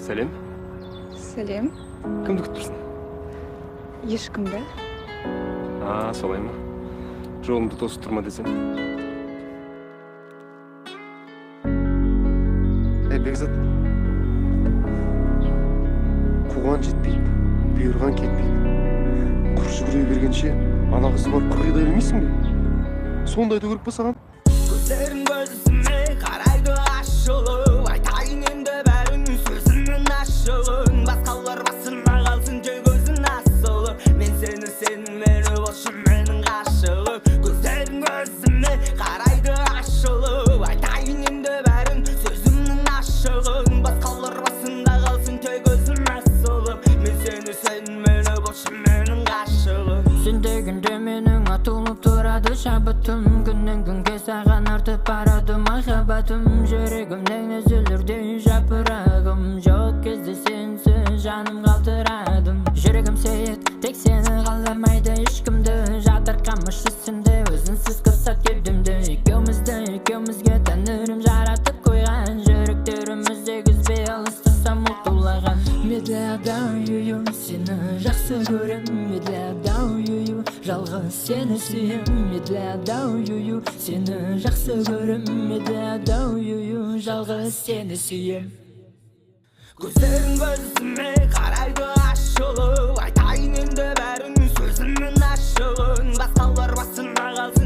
Сәлем. Сәлем. Кімді күттірсің? Ешкімді. Солай ма? Жолымды тосып тұрма десем. Бекзат, қуған жетпейді, бұйырған кетпейді. Құр жүгіре бергенше, ана қызы бар қырғидай білмейсің бе? Сондайды көріп па саған? Көздерің көзіме қарайды ашылып, айтайын енді бәрін сөзіңнің ашылын. Басқалар басыма қалсын жай көзің асылып, мен сені мені болшы менің ғашығым. Көздерің көзіме қарайды ашылып, айтайын енді бәрін сөзіңнің ашылын. Басқалар басында қалсын жай көзім асылып, мен сені мені болшы менің ғашығым. Сен дегенде менің атылып тұрады шабытым, күннен күнге саған артып барады махаббатым. Жүрегімнен үзілердей жапырағым, жоқ кезде сенсіз жаным қалтырадым. Жүрегім сүйет, тек сені қаламайды ешкімді, жатырқамыш үстінде өзінсіз қысат кеудемді. Екеумізге тәңірім жаратып қойған, жүректерімізде күзбе алыстасам ұлтулаған. Медляда сені жақсы көрем, медляда жалғыз сені сүйем, медляда сені жақсы көрем, медляда жалғыз сені сүйем. Көздерің көзіме қарайды ашылып, айтайын енді бәрін сөзіңнің ашылын. Басқалар басына қалсын